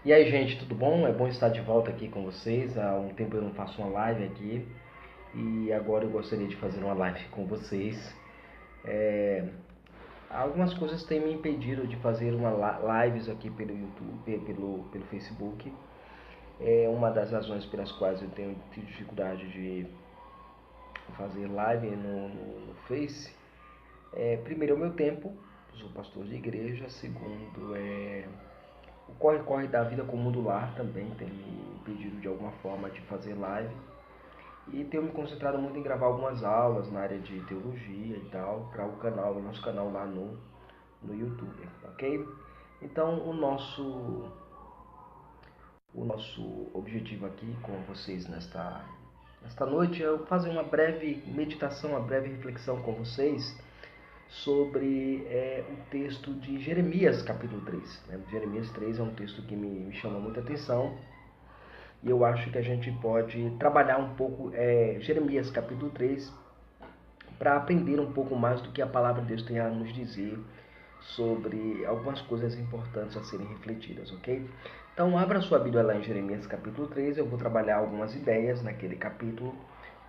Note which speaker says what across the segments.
Speaker 1: E aí, gente, tudo bom? É bom estar de volta aqui com vocês. Há um tempo eu não faço uma live aqui e agora eu gostaria de fazer uma live com vocês. É, Algumas coisas têm me impedido de fazer lives aqui pelo YouTube, pelo Facebook. É uma das razões pelas quais eu tenho tido dificuldade de fazer live no Face. Primeiro, é o meu tempo, eu sou pastor de igreja. Segundo, o corre-corre da vida comum do lar também tem me impedido de alguma forma de fazer live. E tenho me concentrado muito em gravar algumas aulas na área de teologia e tal, para o nosso canal lá no YouTube, ok? Então o nosso objetivo aqui com vocês nesta noite é fazer uma breve meditação, uma breve reflexão com vocês sobre o texto de Jeremias capítulo 3. Né? Jeremias 3 é um texto que me chama muita atenção e eu acho que a gente pode trabalhar um pouco Jeremias capítulo 3 para aprender um pouco mais do que a palavra de Deus tem a nos dizer sobre algumas coisas importantes a serem refletidas, ok? Então abra sua Bíblia lá em Jeremias capítulo 3, eu vou trabalhar algumas ideias naquele capítulo,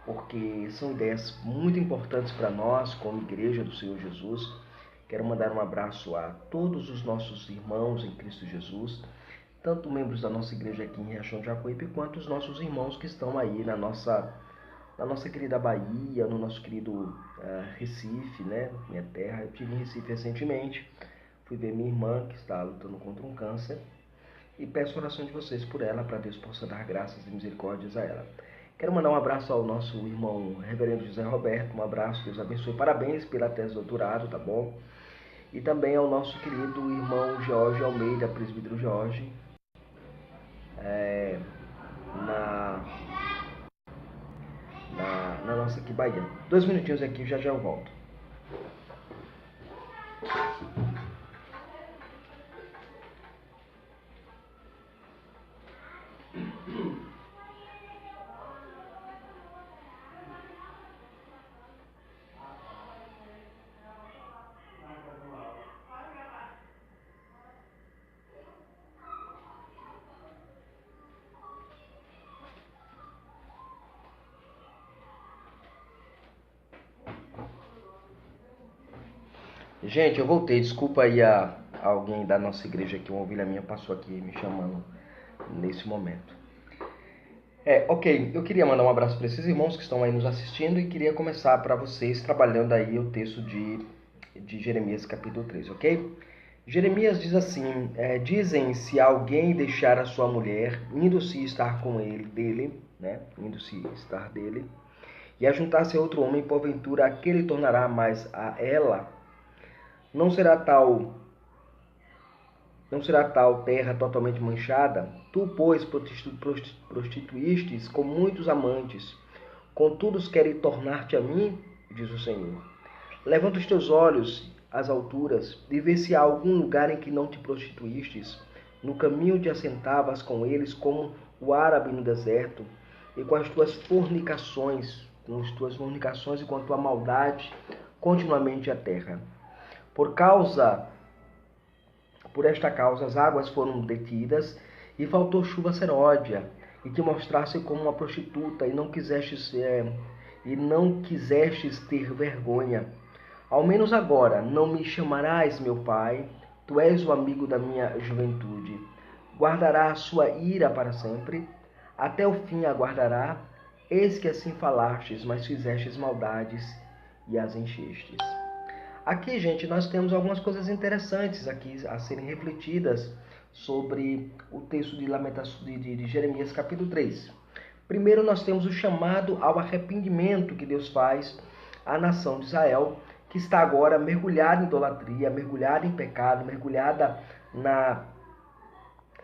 Speaker 1: porque são ideias muito importantes para nós como igreja do Senhor Jesus. Quero mandar um abraço a todos os nossos irmãos em Cristo Jesus, tanto membros da nossa igreja aqui em Riachão de Jacuípe, quanto os nossos irmãos que estão aí na nossa querida Bahia, no nosso querido Recife, né? Minha terra. Eu estive em Recife recentemente, fui ver minha irmã que está lutando contra um câncer e peço a oração de vocês por ela, para Deus possa dar graças e misericórdias a ela. Quero mandar um abraço ao nosso irmão reverendo José Roberto, um abraço, Deus abençoe, parabéns pela tese de doutorado, tá bom? E também ao nosso querido irmão Jorge Almeida, presbítero Jorge, é, na, na nossa aqui Bahia. 2 minutinhos aqui, já eu volto. Gente, eu voltei. Desculpa aí alguém da nossa igreja aqui, uma ovelha minha passou aqui me chamando nesse momento. Ok, eu queria mandar um abraço para esses irmãos que estão aí nos assistindo e queria começar para vocês trabalhando aí o texto de Jeremias capítulo 3, ok? Jeremias diz assim, dizem se alguém deixar a sua mulher, indo-se estar com ele, dele, né? Indo-se estar dele, e ajuntar-se a outro homem, porventura aquele tornará mais a ela. Não será tal terra totalmente manchada? Tu, pois, prostituístes com muitos amantes, contudo querem tornar-te a mim, diz o Senhor. Levanta os teus olhos às alturas e vê se há algum lugar em que não te prostituístes. No caminho te assentavas com eles como o árabe no deserto, e com as tuas fornicações, e com a tua maldade continuamente a terra. Por esta causa as águas foram detidas e faltou chuva seródia, e te mostraste como uma prostituta e não quisestes ter vergonha. Ao menos agora não me chamarás meu pai, tu és o amigo da minha juventude. Guardará a sua ira para sempre, até o fim aguardará. Eis que assim falastes, mas fizestes maldades e as enchestes. Aqui, gente, nós temos algumas coisas interessantes aqui a serem refletidas sobre o texto de Lamentações de Jeremias capítulo 3. Primeiro, nós temos o chamado ao arrependimento que Deus faz à nação de Israel, que está agora mergulhada em idolatria, mergulhada em pecado, mergulhada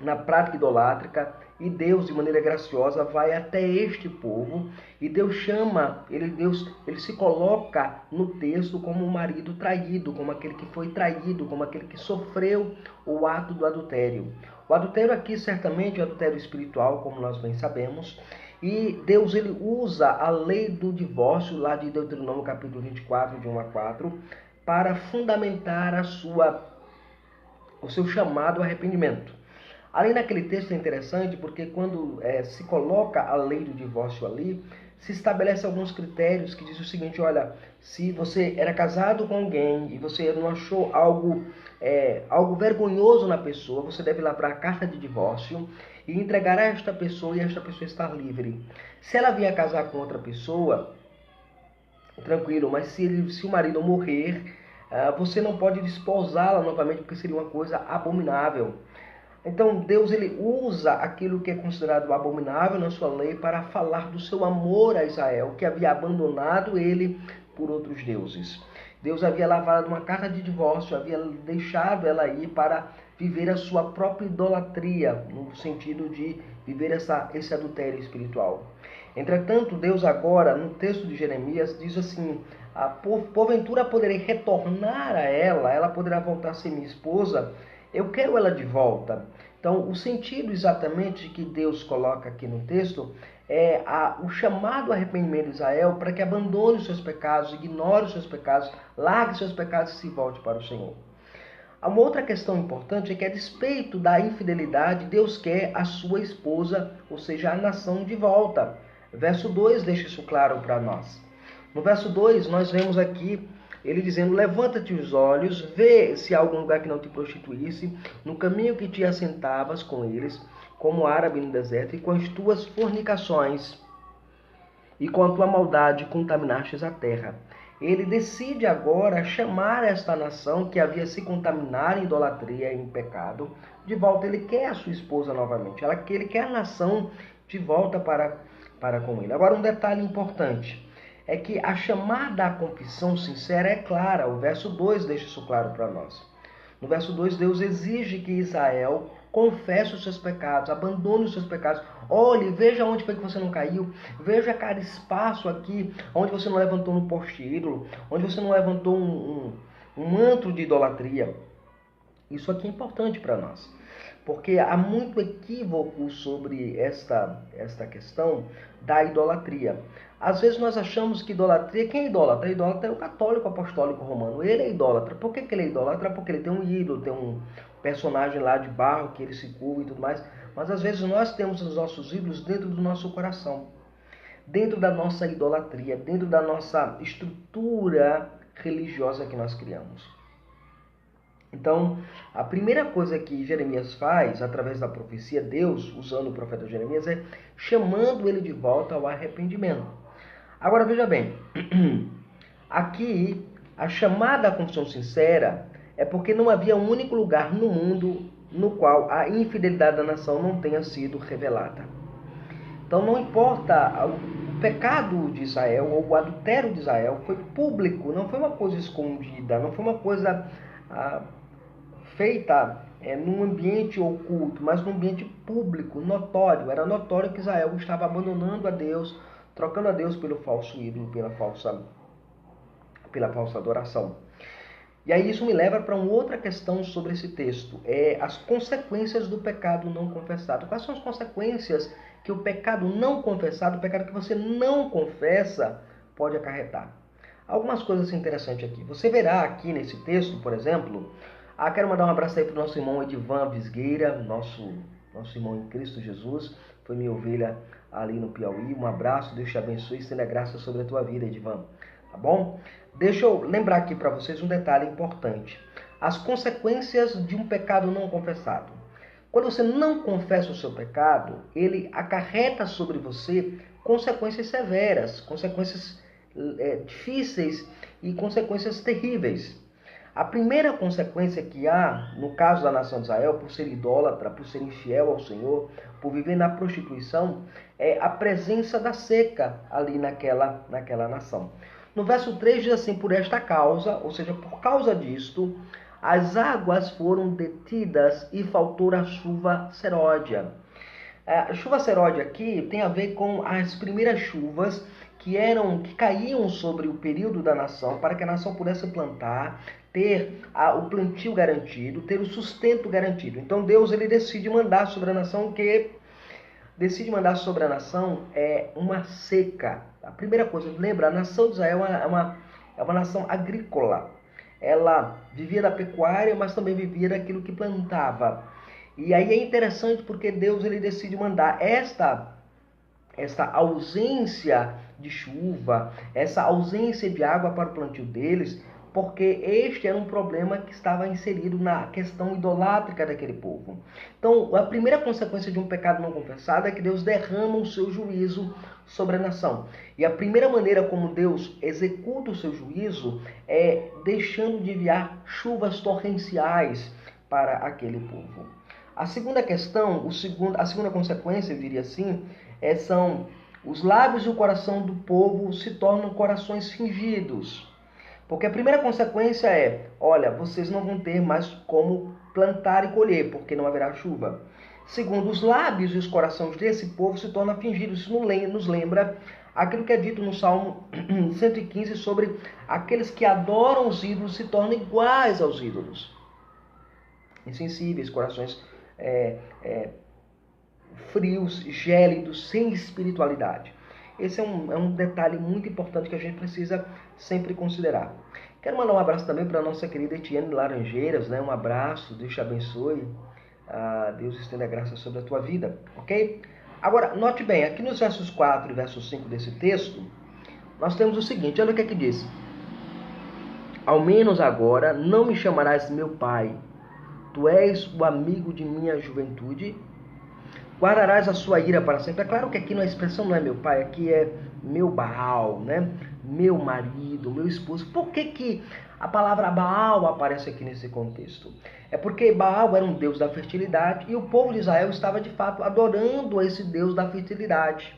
Speaker 1: na prática idolátrica, e Deus, de maneira graciosa, vai até este povo, e Deus chama, ele se coloca no texto como um marido traído, como aquele que foi traído, como aquele que sofreu o ato do adultério. O adultério aqui, certamente, é o adultério espiritual, como nós bem sabemos, e Deus ele usa a lei do divórcio, lá de Deuteronômio capítulo 24, de 1 a 4, para fundamentar o seu chamado ao arrependimento. Ali naquele texto é interessante porque quando se coloca a lei do divórcio ali, se estabelece alguns critérios que diz o seguinte: olha, se você era casado com alguém e você não achou algo vergonhoso na pessoa, você deve lavrar a carta de divórcio e entregar a esta pessoa e esta pessoa estar livre. Se ela vier casar com outra pessoa, tranquilo, mas se o marido morrer, você não pode desposá-la novamente, porque seria uma coisa abominável. Então Deus ele usa aquilo que é considerado abominável na sua lei para falar do seu amor a Israel, que havia abandonado ele por outros deuses. Deus havia lavado uma carta de divórcio, havia deixado ela ir para viver a sua própria idolatria, no sentido de viver esse adultério espiritual. Entretanto, Deus agora, no texto de Jeremias, diz assim: porventura poderei retornar a ela poderá voltar a ser minha esposa, eu quero ela de volta. Então, o sentido exatamente que Deus coloca aqui no texto é o chamado arrependimento de Israel para que abandone os seus pecados, ignore os seus pecados, largue os seus pecados e se volte para o Senhor. Uma outra questão importante é que, a despeito da infidelidade, Deus quer a sua esposa, ou seja, a nação, de volta. Verso 2 deixa isso claro para nós. No verso 2, nós vemos aqui ele dizendo: levanta-te os olhos, vê se há algum lugar que não te prostituísse, no caminho que te assentavas com eles, como árabe no deserto, e com as tuas fornicações e com a tua maldade contaminastes a terra. Ele decide agora chamar esta nação que havia se contaminado em idolatria e em pecado de volta. Ele quer a sua esposa novamente, ele quer a nação de volta para com ele. Agora, um detalhe importante é que a chamada à confissão sincera é clara. O verso 2 deixa isso claro para nós. No verso 2, Deus exige que Israel confesse os seus pecados, abandone os seus pecados. Olhe, veja onde foi que você não caiu. Veja cada espaço aqui onde você não levantou um poste ídolo, onde você não levantou um antro de idolatria. Isso aqui é importante para nós, porque há muito equívoco sobre esta questão da idolatria. Às vezes nós achamos que idolatria... Quem é idólatra? Idólatra é o católico apostólico romano. Ele é idólatra. Por que ele é idólatra? Porque ele tem um ídolo, tem um personagem lá de barro que ele se curva e tudo mais. Mas às vezes nós temos os nossos ídolos dentro do nosso coração, dentro da nossa idolatria, dentro da nossa estrutura religiosa que nós criamos. Então, a primeira coisa que Jeremias faz, através da profecia, Deus, usando o profeta Jeremias, é chamando ele de volta ao arrependimento. Agora, veja bem, aqui, a chamada à confissão sincera é porque não havia um único lugar no mundo no qual a infidelidade da nação não tenha sido revelada. Então, não importa, o pecado de Israel, ou o adultério de Israel, foi público, não foi uma coisa escondida, não foi uma coisa feita num ambiente oculto, mas num ambiente público, notório. Era notório que Israel estava abandonando a Deus, trocando a Deus pelo falso ídolo, pela falsa adoração. E aí isso me leva para uma outra questão sobre esse texto, as consequências do pecado não confessado. Quais são as consequências que o pecado não confessado, o pecado que você não confessa, pode acarretar? Algumas coisas interessantes aqui. Você verá aqui nesse texto, por exemplo, quero mandar um abraço aí para o nosso irmão Edivan Visgueira, nosso irmão em Cristo Jesus, foi minha ovelha ali no Piauí. Um abraço, Deus te abençoe e estenda graça sobre a tua vida, Edivan. Tá bom? Deixa eu lembrar aqui para vocês um detalhe importante. As consequências de um pecado não confessado. Quando você não confessa o seu pecado, ele acarreta sobre você consequências severas, consequências difíceis e consequências terríveis. A primeira consequência que há, no caso da nação de Israel, por ser idólatra, por ser infiel ao Senhor, por viver na prostituição, é a presença da seca ali naquela nação. No verso 3 diz assim: por esta causa, ou seja, por causa disto, as águas foram detidas e faltou a chuva seródia. A chuva seródia aqui tem a ver com as primeiras chuvas que caíam sobre o período da nação, para que a nação pudesse plantar, ter o plantio garantido, ter o sustento garantido. Então Deus ele decide mandar sobre a nação uma seca. A primeira coisa, lembra, a nação de Israel é uma nação agrícola. Ela vivia da pecuária, mas também vivia daquilo que plantava. E aí é interessante porque Deus ele decide mandar esta ausência de chuva, essa ausência de água para o plantio deles, porque este era um problema que estava inserido na questão idolátrica daquele povo. Então, a primeira consequência de um pecado não confessado é que Deus derrama o seu juízo sobre a nação. E a primeira maneira como Deus executa o seu juízo é deixando de enviar chuvas torrenciais para aquele povo. A segunda questão, a segunda consequência, eu diria assim, são os lábios e o coração do povo se tornam corações fingidos. Porque a primeira consequência é, olha, vocês não vão ter mais como plantar e colher, porque não haverá chuva. Segundo, os lábios e os corações desse povo se tornam fingidos. Isso nos lembra aquilo que é dito no Salmo 115 sobre aqueles que adoram os ídolos se tornam iguais aos ídolos. Insensíveis, corações frios, gélidos, sem espiritualidade. Esse é um detalhe muito importante que a gente precisa sempre considerar. Quero mandar um abraço também para a nossa querida Etienne Laranjeiras, né? Um abraço, Deus te abençoe, Deus estenda a graça sobre a tua vida, ok? Agora, note bem, aqui nos versos 4 e verso 5 desse texto, nós temos o seguinte, olha o que é que diz. Ao menos agora não me chamarás meu pai, tu és o amigo de minha juventude, guardarás a sua ira para sempre. É claro que aqui a expressão não é meu pai, aqui é meu Baal, né? Meu marido, meu esposo. Por que a palavra Baal aparece aqui nesse contexto? É porque Baal era um deus da fertilidade e o povo de Israel estava de fato adorando esse deus da fertilidade.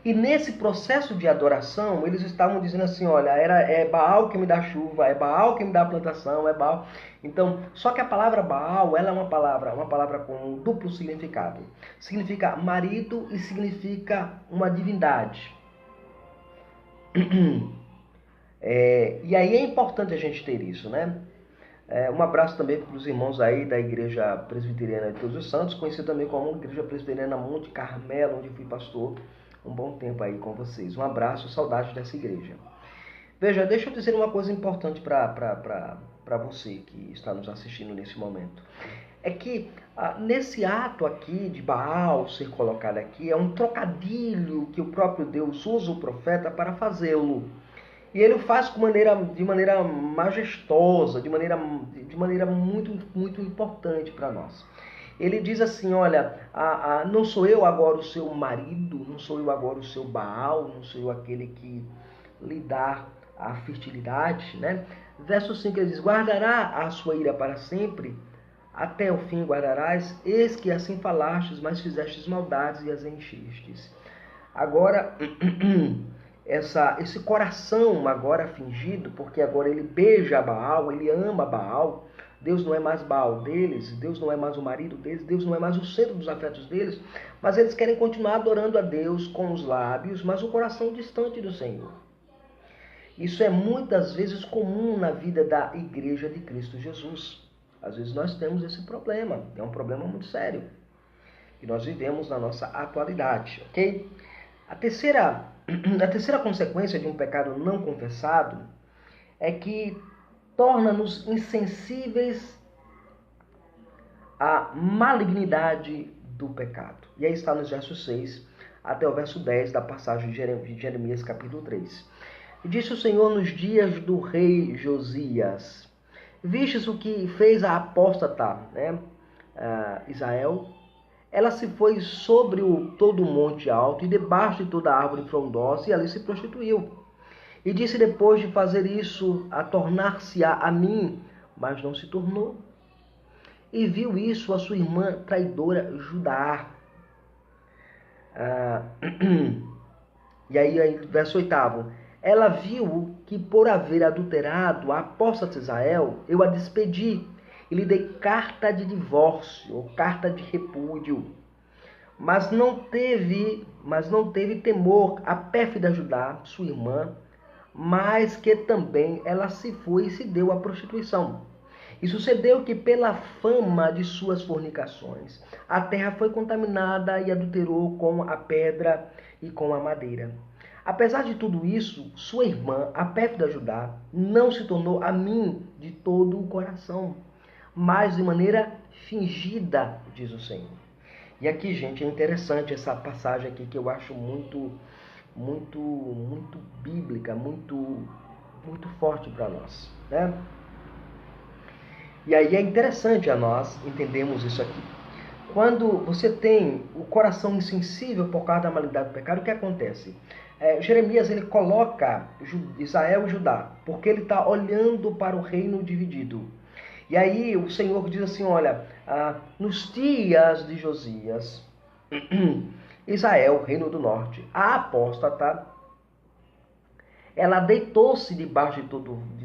Speaker 1: E nesse processo de adoração, eles estavam dizendo assim, olha, é Baal que me dá chuva, é Baal que me dá plantação, é Baal. Então, só que a palavra Baal, ela é uma palavra com um duplo significado. Significa marido e significa uma divindade. E aí é importante a gente ter isso, né? Um abraço também para os irmãos aí da Igreja Presbiteriana de Todos os Santos, conhecida também como Igreja Presbiteriana Monte Carmelo, onde fui pastor um bom tempo aí com vocês. Um abraço, saudade dessa igreja. Veja, deixa eu dizer uma coisa importante para você que está nos assistindo nesse momento. É que nesse ato aqui de Baal ser colocado aqui, é um trocadilho que o próprio Deus usa o profeta para fazê-lo. E ele o faz de maneira majestosa, de maneira muito, muito importante para nós. Ele diz assim, olha, não sou eu agora o seu marido, não sou eu agora o seu Baal, não sou eu aquele que lhe dá a fertilidade, né? Verso 5 ele diz, guardará a sua ira para sempre, até o fim guardarás, eis que assim falastes, mas fizestes maldades e as enchestes. Agora, esse coração agora fingido, porque agora ele beija Baal, ele ama Baal, Deus não é mais Baal deles, Deus não é mais o marido deles, Deus não é mais o centro dos afetos deles, mas eles querem continuar adorando a Deus com os lábios, mas o coração distante do Senhor. Isso é muitas vezes comum na vida da Igreja de Cristo Jesus. Às vezes nós temos esse problema, é um problema muito sério, que nós vivemos na nossa atualidade, ok? A terceira consequência de um pecado não confessado é que torna-nos insensíveis à malignidade do pecado. E aí está nos versos 6 até o verso 10 da passagem de Jeremias capítulo 3. E disse o Senhor nos dias do rei Josias, vistes o que fez a apóstata, né, Israel? Ela se foi sobre todo o monte alto e debaixo de toda a árvore frondosa e ali se prostituiu. E disse depois de fazer isso, a tornar-se-á a mim, mas não se tornou. E viu isso a sua irmã traidora Judá. E aí, verso 8. Ela viu que por haver adulterado a apóstata Israel, eu a despedi e lhe dei carta de divórcio, ou carta de repúdio. Mas não teve temor a pérfida Judá, sua irmã, mas que também ela se foi e se deu à prostituição. E sucedeu que pela fama de suas fornicações, a terra foi contaminada e adulterou com a pedra e com a madeira. Apesar de tudo isso, sua irmã, a pérfida Judá, não se tornou a mim de todo o coração, mas de maneira fingida, diz o Senhor. E aqui, gente, é interessante essa passagem aqui que eu acho muito bíblica, muito forte para nós, né? E aí é interessante a nós entendermos isso aqui. Quando você tem o coração insensível por causa da maldade do pecado, o que acontece? Jeremias ele coloca Israel e Judá, porque ele está olhando para o reino dividido. E aí o Senhor diz assim, olha, nos dias de Josias, Israel, reino do norte, a apóstata, ela deitou-se debaixo de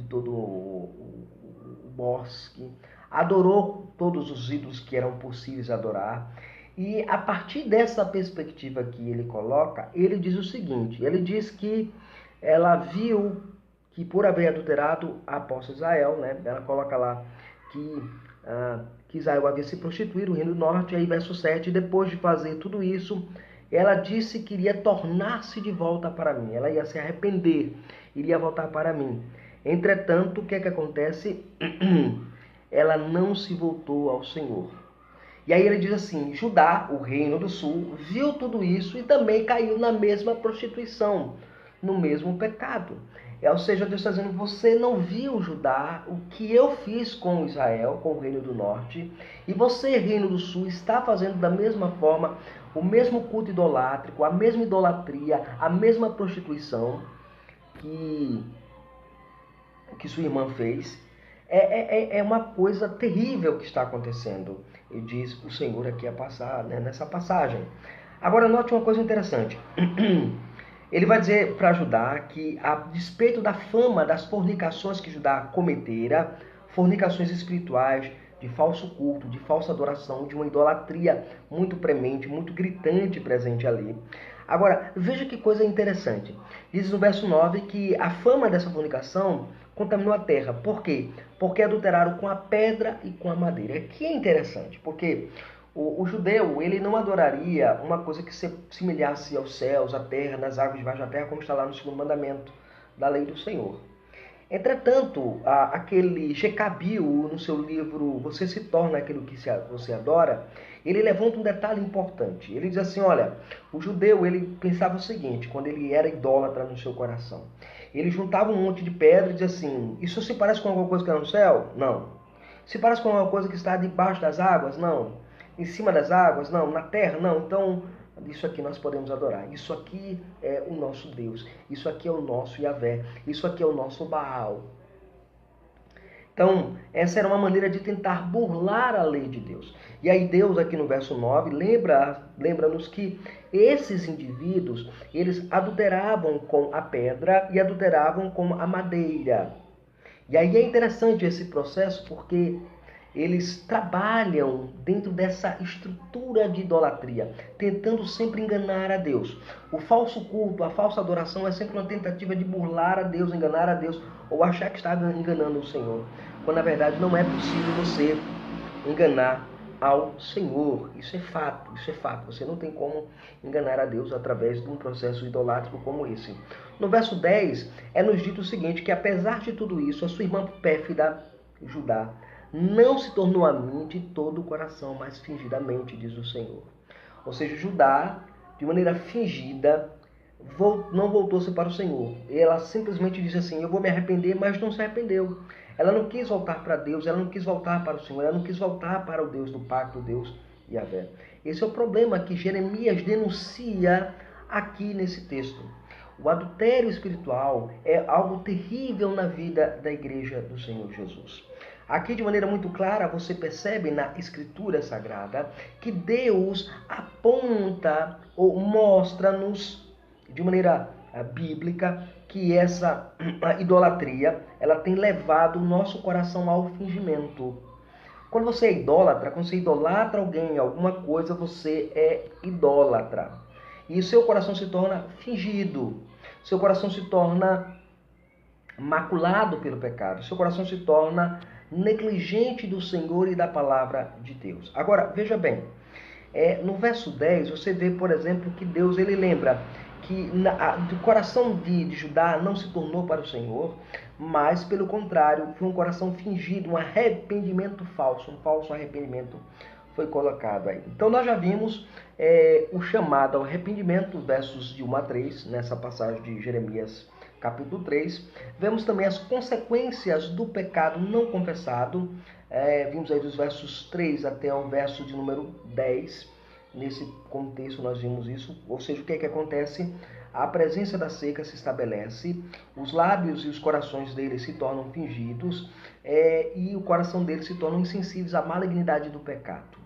Speaker 1: todo o bosque, adorou todos os ídolos que eram possíveis adorar. E a partir dessa perspectiva que ele coloca, ele diz o seguinte, ele diz que ela viu que por haver adulterado a apóstata Israel, né, ela coloca lá que Israel havia se prostituído, o reino do norte, aí verso 7, depois de fazer tudo isso, ela disse que iria tornar-se de volta para mim, ela ia se arrepender, iria voltar para mim. Entretanto, o que é que acontece? Ela não se voltou ao Senhor. E aí ele diz assim, Judá, o reino do sul, viu tudo isso e também caiu na mesma prostituição, no mesmo pecado. Ou seja, Deus está dizendo, você não viu, Judá, o que eu fiz com Israel, com o reino do norte, e você, reino do sul, está fazendo da mesma forma o mesmo culto idolátrico, a mesma idolatria, a mesma prostituição que sua irmã fez. É uma coisa terrível que está acontecendo, e diz o Senhor aqui nessa passagem. Agora, note uma coisa interessante. Ele vai dizer para Judá que, a despeito da fama das fornicações que Judá cometera, fornicações espirituais, de falso culto, de falsa adoração, de uma idolatria muito premente, muito gritante presente ali. Agora, veja que coisa interessante. Diz no verso 9 que a fama dessa fornicação contaminou a terra. Por quê? Porque adulteraram com a pedra e com a madeira. Aqui é interessante, porque o judeu ele não adoraria uma coisa que se semelhasse aos céus, à terra, nas águas debaixo da terra, como está lá no segundo mandamento da lei do Senhor. Entretanto, aquele Jecabil, no seu livro Você se torna aquilo que você adora, ele levanta um detalhe importante. Ele diz assim, olha, o judeu ele pensava o seguinte, quando ele era idólatra no seu coração. Ele juntava um monte de pedra e dizia assim, isso se parece com alguma coisa que está no céu? Não. Se parece com alguma coisa que está debaixo das águas? Não. Em cima das águas? Não. Na terra? Não. Então, isso aqui nós podemos adorar. Isso aqui é o nosso Deus. Isso aqui é o nosso Yahvé. Isso aqui é o nosso Baal. Então, essa era uma maneira de tentar burlar a lei de Deus. E aí Deus, aqui no verso 9, lembra-nos que esses indivíduos, eles adulteravam com a pedra e adulteravam com a madeira. E aí é interessante esse processo porque eles trabalham dentro dessa estrutura de idolatria, tentando sempre enganar a Deus. O falso culto, a falsa adoração é sempre uma tentativa de burlar a Deus, enganar a Deus, ou achar que está enganando o Senhor. Quando na verdade não é possível você enganar ao Senhor. Isso é fato, isso é fato. Você não tem como enganar a Deus através de um processo idolátrico como esse. No verso 10, é nos dito o seguinte, que apesar de tudo isso, a sua irmã pérfida, Judá, não se tornou a mim de todo o coração, mas fingidamente, diz o Senhor. Ou seja, Judá, de maneira fingida, não voltou-se para o Senhor. Ela simplesmente disse assim, eu vou me arrepender, mas não se arrependeu. Ela não quis voltar para Deus, ela não quis voltar para o Senhor, ela não quis voltar para o Deus do pacto, o Deus Yahvé. Esse é o problema que Jeremias denuncia aqui nesse texto. O adultério espiritual é algo terrível na vida da igreja do Senhor Jesus. Aqui, de maneira muito clara, você percebe na Escritura Sagrada que Deus aponta ou mostra-nos, de maneira bíblica, que essa idolatria ela tem levado o nosso coração ao fingimento. Quando você é idólatra, quando você idolatra alguém, alguma coisa, você é idólatra. E o seu coração se torna fingido. Seu coração se torna maculado pelo pecado. Seu coração se torna negligente do Senhor e da palavra de Deus. Agora, veja bem, no verso 10, você vê, por exemplo, que Deus ele lembra que do coração de Judá não se tornou para o Senhor, mas pelo contrário, foi um coração fingido, um arrependimento falso, um falso arrependimento foi colocado aí. Então nós já vimos o chamado ao arrependimento, versos de 1 a 3, nessa passagem de Jeremias capítulo 3. Vemos também as consequências do pecado não confessado. Vimos aí dos versos 3 até o verso de número 10. Nesse contexto nós vimos isso. Ou seja, o que é que acontece? A presença da seca se estabelece, os lábios e os corações deles se tornam fingidos e o coração deles se tornam insensíveis à malignidade do pecado.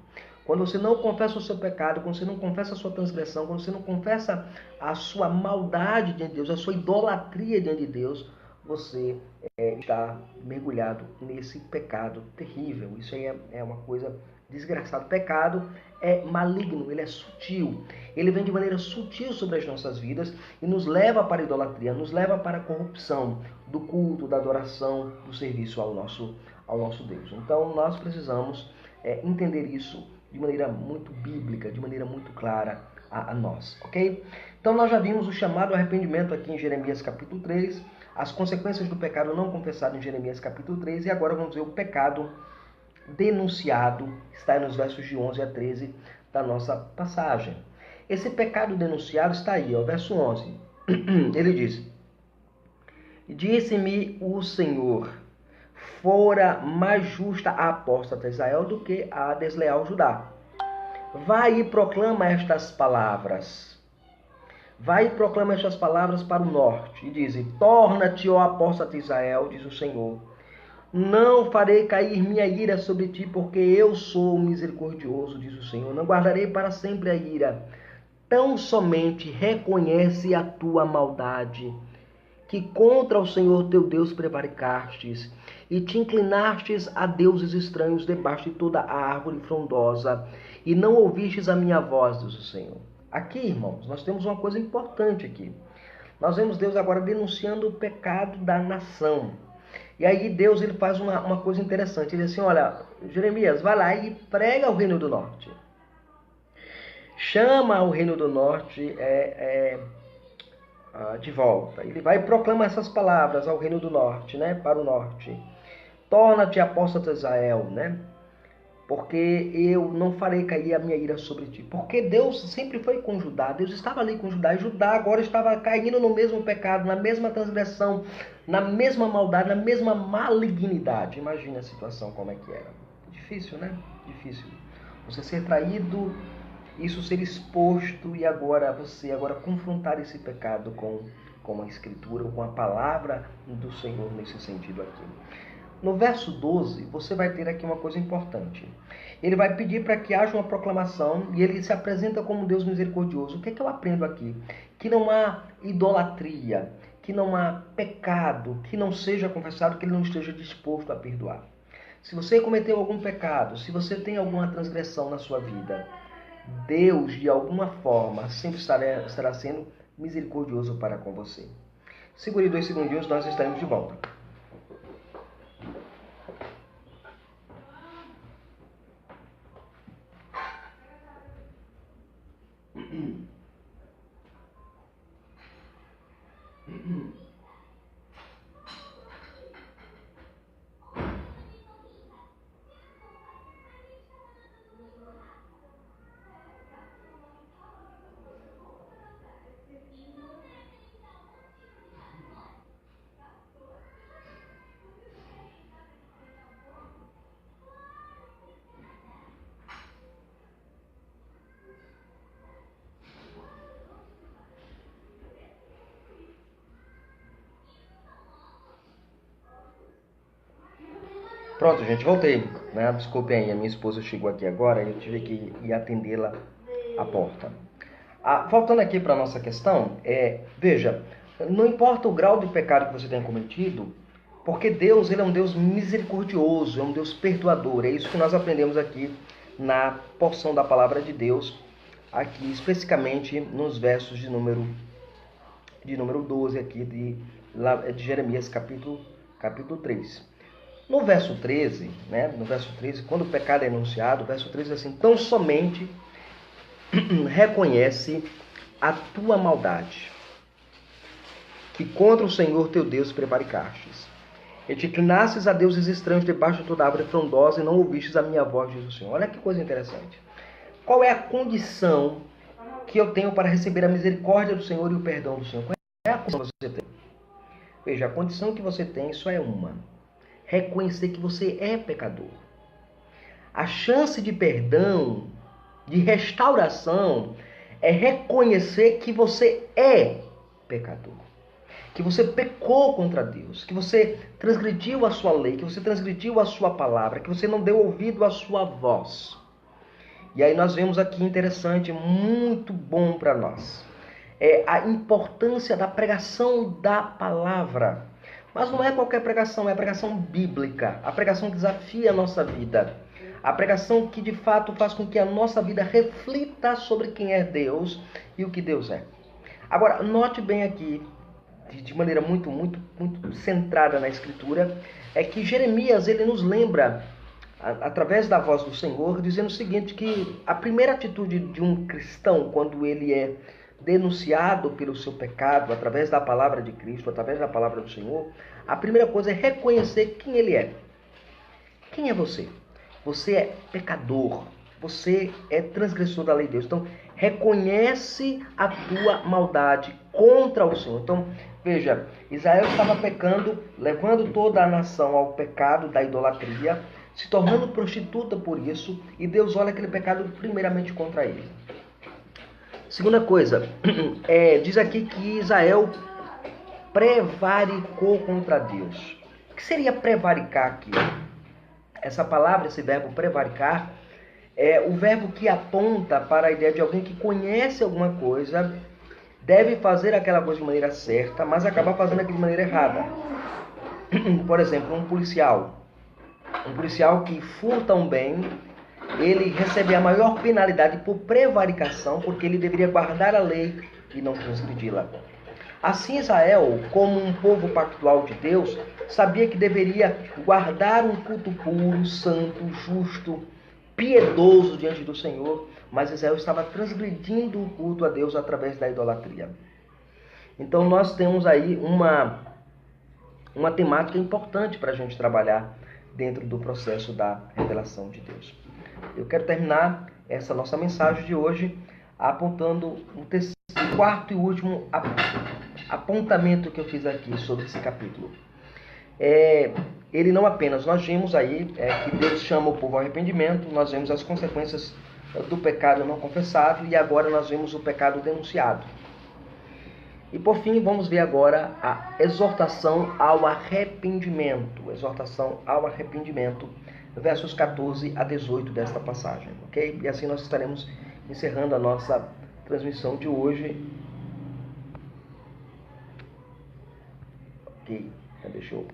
Speaker 1: Quando você não confessa o seu pecado, quando você não confessa a sua transgressão, quando você não confessa a sua maldade diante de Deus, a sua idolatria diante de Deus, você está mergulhado nesse pecado terrível. Isso aí é uma coisa desgraçada. O pecado é maligno, ele é sutil. Ele vem de maneira sutil sobre as nossas vidas e nos leva para a idolatria, nos leva para a corrupção do culto, da adoração, do serviço ao nosso Deus. Então nós precisamos entender isso de maneira muito bíblica, de maneira muito clara a nós, ok? Então nós já vimos o chamado arrependimento aqui em Jeremias capítulo 3, as consequências do pecado não confessado em Jeremias capítulo 3, e agora vamos ver o pecado denunciado, está nos versos de 11 a 13 da nossa passagem. Esse pecado denunciado está aí, verso 11. Ele diz: Disse-me o Senhor, fora mais justa a apóstata Israel do que a desleal Judá. Vai e proclama estas palavras. Vai e proclama estas palavras para o norte. E diz: Torna-te, ó apóstata Israel, diz o Senhor. Não farei cair minha ira sobre ti, porque eu sou misericordioso, diz o Senhor. Não guardarei para sempre a ira. Tão somente reconhece a tua maldade, que contra o Senhor teu Deus prevaricastes, e te inclinastes a deuses estranhos debaixo de toda a árvore frondosa, e não ouvistes a minha voz, diz o Senhor. Aqui, irmãos, nós temos uma coisa importante aqui. Nós vemos Deus agora denunciando o pecado da nação. E aí Deus ele faz uma coisa interessante. Ele diz assim, olha, Jeremias, vai lá e prega ao reino do norte. Chama o reino do norte de volta. Ele vai e proclama essas palavras ao reino do norte, né? Para o norte. Torna-te apóstata Israel, né? Porque eu não farei cair a minha ira sobre ti. Porque Deus sempre foi com Judá. Deus estava ali com Judá. E Judá agora estava caindo no mesmo pecado, na mesma transgressão, na mesma maldade, na mesma malignidade. Imagina a situação como é que era. Difícil, né? Difícil. Você ser traído, isso ser exposto e agora você confrontar esse pecado com a Escritura, com a palavra do Senhor nesse sentido aqui. No verso 12, você vai ter aqui uma coisa importante. Ele vai pedir para que haja uma proclamação e ele se apresenta como Deus misericordioso. O que é que eu aprendo aqui? Que não há idolatria, que não há pecado, que não seja confessado, que ele não esteja disposto a perdoar. Se você cometeu algum pecado, se você tem alguma transgressão na sua vida, Deus, de alguma forma, sempre estará sendo misericordioso para com você. Segure 2 segundinhos, nós estaremos de volta. Pronto, gente, voltei, né? Desculpem aí, a minha esposa chegou aqui agora e eu tive que ir atendê-la à porta. Voltando aqui para a nossa questão, veja, não importa o grau de pecado que você tenha cometido, porque Deus ele é um Deus misericordioso, é um Deus perdoador. É isso que nós aprendemos aqui na porção da palavra de Deus, aqui especificamente nos versos de número 12 aqui de Jeremias capítulo 3. No verso 13, né? No verso 13, quando o pecado é enunciado, o verso 13 é assim: tão somente reconhece a tua maldade, que contra o Senhor teu Deus prevaricastes, E te inclinastes a deuses estranhos debaixo de toda árvore frondosa e não ouvistes a minha voz, diz o Senhor. Olha que coisa interessante. Qual é a condição que eu tenho para receber a misericórdia do Senhor e o perdão do Senhor? Qual é a condição que você tem? Veja, a condição que você tem só é uma. Reconhecer que você é pecador. A chance de perdão, de restauração, é reconhecer que você é pecador. Que você pecou contra Deus, que você transgrediu a sua lei, que você transgrediu a sua palavra, que você não deu ouvido à sua voz. E aí nós vemos aqui interessante, muito bom para nós, é a importância da pregação da palavra. Mas não é qualquer pregação, é a pregação bíblica, a pregação que desafia a nossa vida, a pregação que de fato faz com que a nossa vida reflita sobre quem é Deus e o que Deus é. Agora, note bem aqui, de maneira muito centrada na Escritura, é que Jeremias ele nos lembra, através da voz do Senhor, dizendo o seguinte, que a primeira atitude de um cristão, quando ele é denunciado pelo seu pecado, através da palavra de Cristo, através da palavra do Senhor, a primeira coisa é reconhecer quem ele é. Quem é você? Você é pecador, você é transgressor da lei de Deus. Então, reconhece a tua maldade contra o Senhor. Então, veja, Israel estava pecando, levando toda a nação ao pecado da idolatria, se tornando prostituta por isso, e Deus olha aquele pecado primeiramente contra ele. Segunda coisa, diz aqui que Israel prevaricou contra Deus. O que seria prevaricar aqui? Essa palavra, esse verbo prevaricar, é o verbo que aponta para a ideia de alguém que conhece alguma coisa, deve fazer aquela coisa de maneira certa, mas acaba fazendo aquilo de maneira errada. Por exemplo, um policial que furta um bem, ele recebe a maior penalidade por prevaricação, porque ele deveria guardar a lei e não transgredi-la. Assim Israel, como um povo pactual de Deus, sabia que deveria guardar um culto puro, santo, justo, piedoso diante do Senhor, mas Israel estava transgredindo o culto a Deus através da idolatria. Então nós temos aí uma temática importante para a gente trabalhar dentro do processo da revelação de Deus. Eu quero terminar essa nossa mensagem de hoje apontando o quarto e último apontamento que eu fiz aqui sobre esse capítulo. Ele não apenas, nós vimos aí que Deus chama o povo ao arrependimento, nós vimos as consequências do pecado não confessado e agora nós vimos o pecado denunciado. E por fim, vamos ver agora a exortação ao arrependimento. Exortação ao arrependimento, versos 14 a 18 desta passagem, ok? E assim nós estaremos encerrando a nossa transmissão de hoje. Ok, deixa eu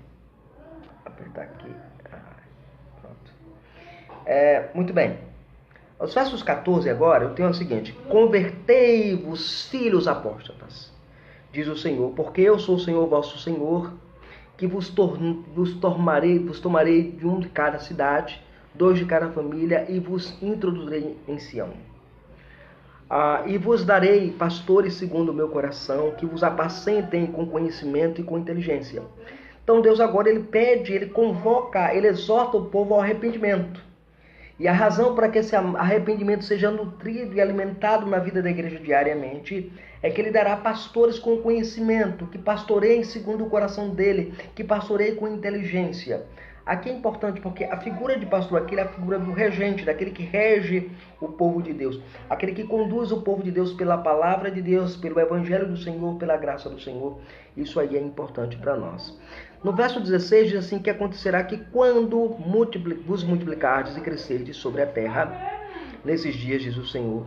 Speaker 1: apertar aqui. Pronto. Muito bem. Os versos 14 agora, eu tenho o seguinte: convertei-vos, filhos apóstatas, diz o Senhor, porque eu sou o Senhor vosso Senhor, que vos tomarei de um de cada cidade, 2 de cada família, e vos introduzirei em Sião. E vos darei pastores segundo o meu coração, que vos apacentem com conhecimento e com inteligência. Então Deus agora ele pede, ele convoca, ele exorta o povo ao arrependimento. E a razão para que esse arrependimento seja nutrido e alimentado na vida da igreja diariamente é que ele dará pastores com conhecimento, que pastoreiem segundo o coração dele, que pastoreiem com inteligência. Aqui é importante porque a figura de pastor aqui é a figura do regente, daquele que rege o povo de Deus, aquele que conduz o povo de Deus pela palavra de Deus, pelo evangelho do Senhor, pela graça do Senhor. Isso aí é importante para nós. No verso 16 diz assim que acontecerá que quando vos multiplicardes e crescerdes sobre a terra, nesses dias, diz o Senhor,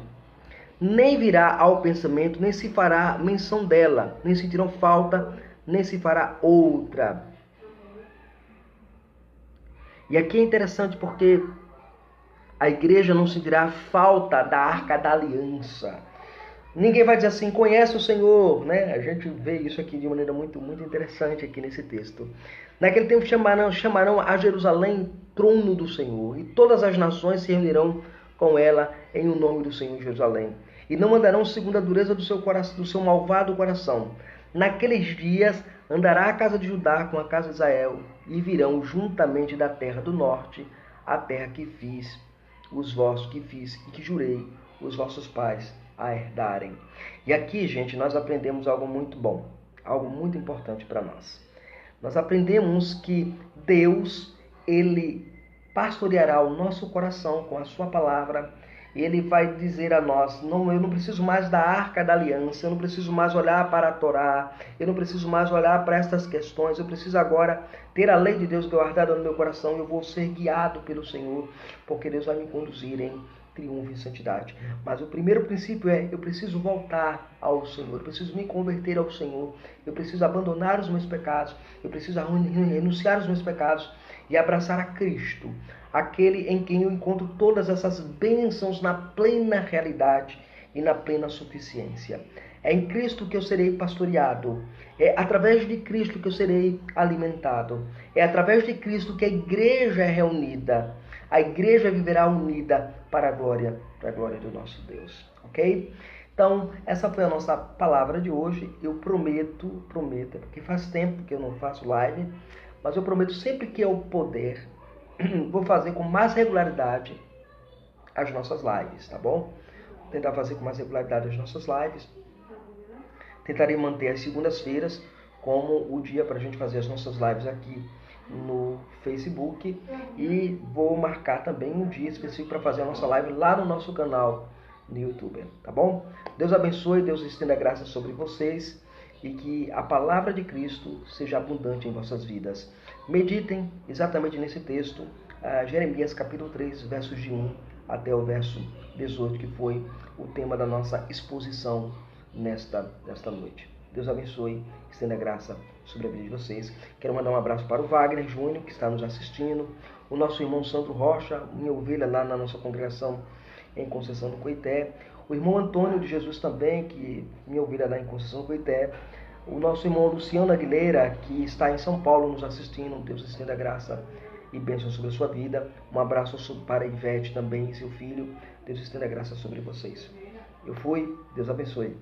Speaker 1: nem virá ao pensamento, nem se fará menção dela, nem sentirão falta, nem se fará outra. E aqui é interessante porque a igreja não sentirá falta da arca da aliança. Ninguém vai dizer assim, conhece o Senhor, né? A gente vê isso aqui de maneira muito interessante aqui nesse texto. Naquele tempo chamarão a Jerusalém trono do Senhor, e todas as nações se reunirão com ela em o nome do Senhor Jerusalém. E não andarão segundo a dureza do seu malvado coração. Naqueles dias Andará a casa de Judá com a casa de Israel, e virão juntamente da terra do norte, a terra que fiz e que jurei os vossos pais a herdarem. E aqui, gente, nós aprendemos algo muito bom, algo muito importante para nós. Nós aprendemos que Deus, Ele pastoreará o nosso coração com a sua palavra. Ele vai dizer a nós, não, eu não preciso mais da arca da aliança, eu não preciso mais olhar para a Torá, eu não preciso mais olhar para estas questões, eu preciso agora ter a lei de Deus guardada no meu coração, eu vou ser guiado pelo Senhor, porque Deus vai me conduzir em triunfo e santidade. Mas o primeiro princípio é, eu preciso voltar ao Senhor, eu preciso me converter ao Senhor, eu preciso abandonar os meus pecados, eu preciso renunciar aos meus pecados e abraçar a Cristo, aquele em quem eu encontro todas essas bênçãos na plena realidade e na plena suficiência. É em Cristo que eu serei pastoreado. É através de Cristo que eu serei alimentado. É através de Cristo que a igreja é reunida. A igreja viverá unida para a glória do nosso Deus. Ok? Então, essa foi a nossa palavra de hoje. Eu prometo, porque faz tempo que eu não faço live, mas eu prometo sempre que eu puder, vou fazer com mais regularidade as nossas lives, tá bom? Vou tentar fazer com mais regularidade as nossas lives. Tentarei manter as segundas-feiras como o dia para a gente fazer as nossas lives aqui no Facebook. E vou marcar também um dia específico para fazer a nossa live lá no nosso canal no YouTube, tá bom? Deus abençoe, Deus estenda a graça sobre vocês e que a palavra de Cristo seja abundante em vossas vidas. Meditem exatamente nesse texto, Jeremias capítulo 3, versos de 1 até o verso 18, que foi o tema da nossa exposição nesta noite. Deus abençoe, estenda a graça sobre a vida de vocês. Quero mandar um abraço para o Wagner Júnior, que está nos assistindo, o nosso irmão Sandro Rocha, minha ovelha lá na nossa congregação em Conceição do Coité, o irmão Antônio de Jesus também, que minha ovelha lá em Conceição do Coité, o nosso irmão Luciano Aguilera, que está em São Paulo nos assistindo. Deus estenda a graça e bênção sobre a sua vida. Um abraço para a Ivete também e seu filho. Deus estenda a graça sobre vocês. Eu fui, Deus abençoe.